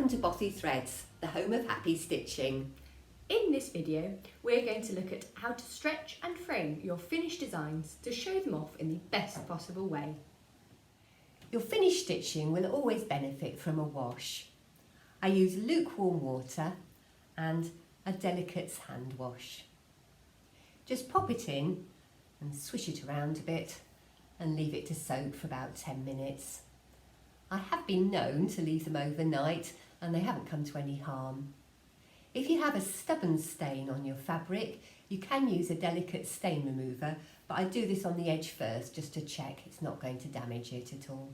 Welcome to Bothy Threads, the home of happy stitching. In this video, we're going to look at how to stretch and frame your finished designs to show them off in the best possible way. Your finished stitching will always benefit from a wash. I use lukewarm water and a Delicate's hand wash. Just pop it in and swish it around a bit and leave it to soak for about 10 minutes. I have been known to leave them overnight and they haven't come to any harm. If you have a stubborn stain on your fabric, you can use a delicate stain remover, but I do this on the edge first just to check it's not going to damage it at all.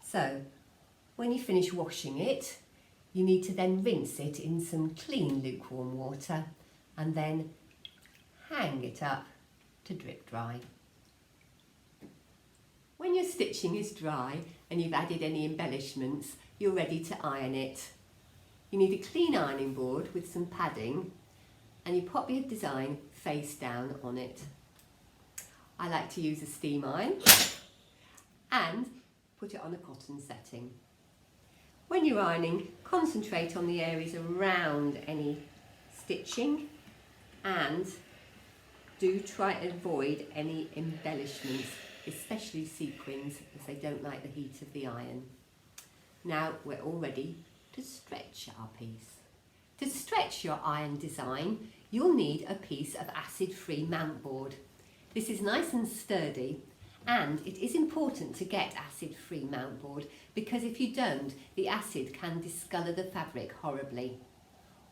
So, when you finish washing it, you need to then rinse it in some clean lukewarm water and then hang it up to drip dry. When your stitching is dry and you've added any embellishments, you're ready to iron it. You need a clean ironing board with some padding and you pop your design face down on it. I like to use a steam iron and put it on a cotton setting. When you're ironing, concentrate on the areas around any stitching and do try and avoid any embellishments, especially sequins, as they don't like the heat of the iron. Now we're all ready to stretch our piece. To stretch your iron design, you'll need a piece of acid-free mount board. This is nice and sturdy, and it is important to get acid-free mount board because if you don't, the acid can discolour the fabric horribly.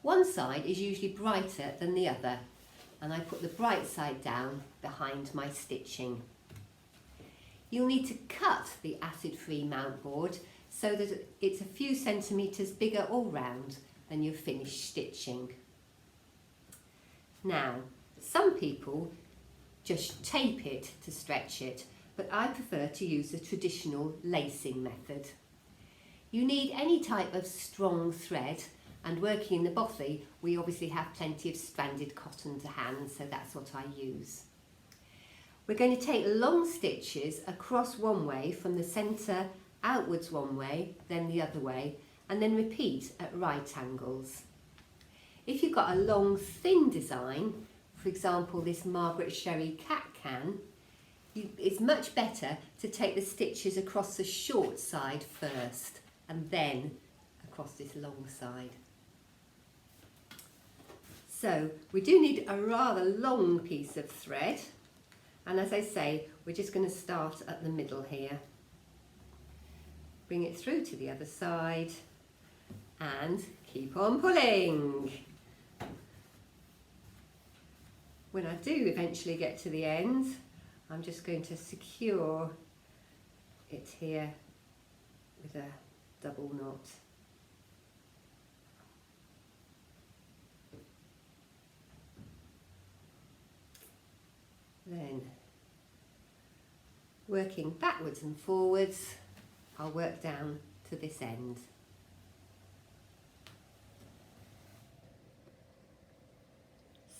One side is usually brighter than the other, and I put the bright side down behind my stitching. You'll need to cut the acid-free mount board so that it's a few centimetres bigger all round than your finished stitching. Now, some people just tape it to stretch it, but I prefer to use the traditional lacing method. You need any type of strong thread, and working in the Bothy, we obviously have plenty of stranded cotton to hand, so that's what I use. We're going to take long stitches across one way from the centre outwards one way, then the other way, and then repeat at right angles. If you've got a long thin design, for example this Margaret Sherry cat can, it's much better to take the stitches across the short side first and then across this long side. So we do need a rather long piece of thread, and as I say, we're just going to start at the middle here. Bring it through to the other side and keep on pulling. When I do eventually get to the end, I'm just going to secure it here with a double knot. Then, working backwards and forwards, I'll work down to this end.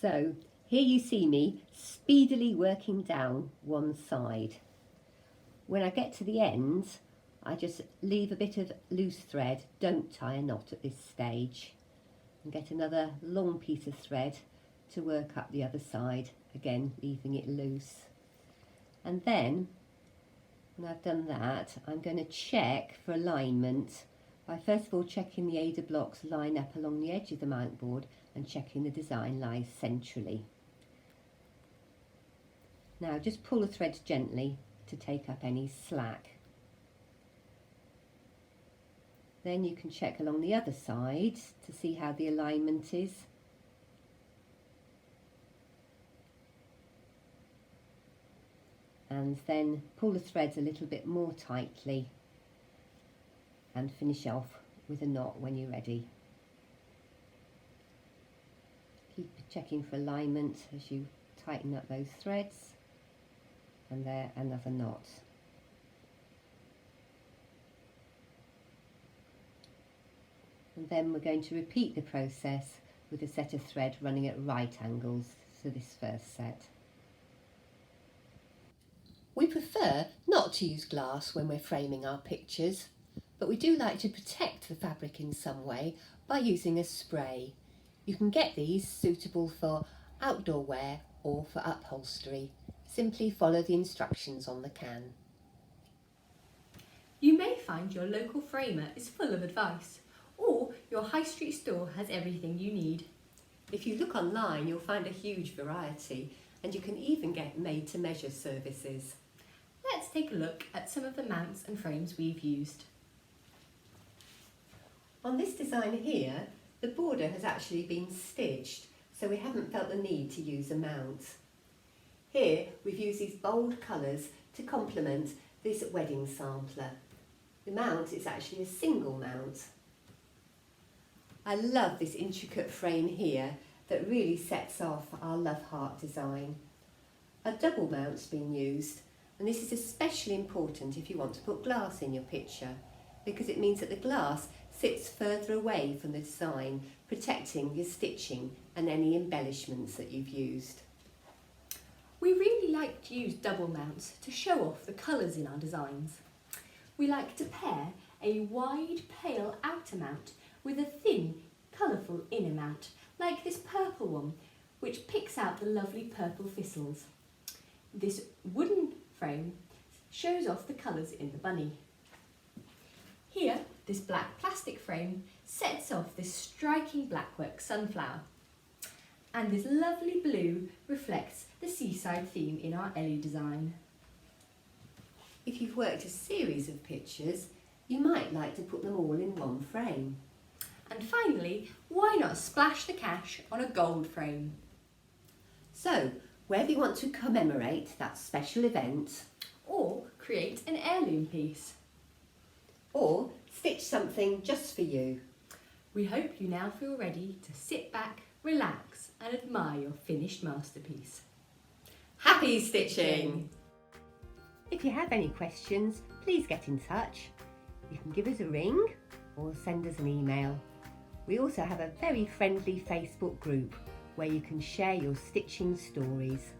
So, here you see me speedily working down one side. When I get to the end, I just leave a bit of loose thread, don't tie a knot at this stage, and get another long piece of thread to work up the other side, again leaving it loose. And then, when I've done that, I'm going to check for alignment by first of all checking the Ada blocks line up along the edge of the mount board and checking the design lies centrally. Now just pull the thread gently to take up any slack. Then you can check along the other side to see how the alignment is. And then pull the threads a little bit more tightly and finish off with a knot when you're ready. Keep checking for alignment as you tighten up those threads, and there another knot. And then we're going to repeat the process with a set of thread running at right angles to this first set. We prefer not to use glass when we're framing our pictures, but we do like to protect the fabric in some way by using a spray. You can get these suitable for outdoor wear or for upholstery. Simply follow the instructions on the can. You may find your local framer is full of advice, or your high street store has everything you need. If you look online, you'll find a huge variety, and you can even get made-to-measure services. Let's take a look at some of the mounts and frames we've used. On this design here, the border has actually been stitched, so we haven't felt the need to use a mount. Here we've used these bold colours to complement this wedding sampler. The mount is actually a single mount. I love this intricate frame here that really sets off our love heart design. A double mount's been used, and this is especially important if you want to put glass in your picture, because it means that the glass sits further away from the design, protecting your stitching and any embellishments that you've used. We really like to use double mounts to show off the colours in our designs. We like to pair a wide pale outer mount with a thin colourful inner mount, like this purple one, which picks out the lovely purple thistles. This wooden frame shows off the colours in the bunny. Here, this black plastic frame sets off this striking blackwork sunflower. And this lovely blue reflects the seaside theme in our Ellie design. If you've worked a series of pictures, you might like to put them all in one frame. And finally, why not splash the cash on a gold frame? So, whether you want to commemorate that special event, Or create an heirloom piece. or stitch something just for you, We hope you now feel ready to sit back, relax and admire your finished masterpiece. happy stitching! If you have any questions, please get in touch. You can give us a ring or send us an email. We also have a very friendly Facebook group where you can share your stitching stories.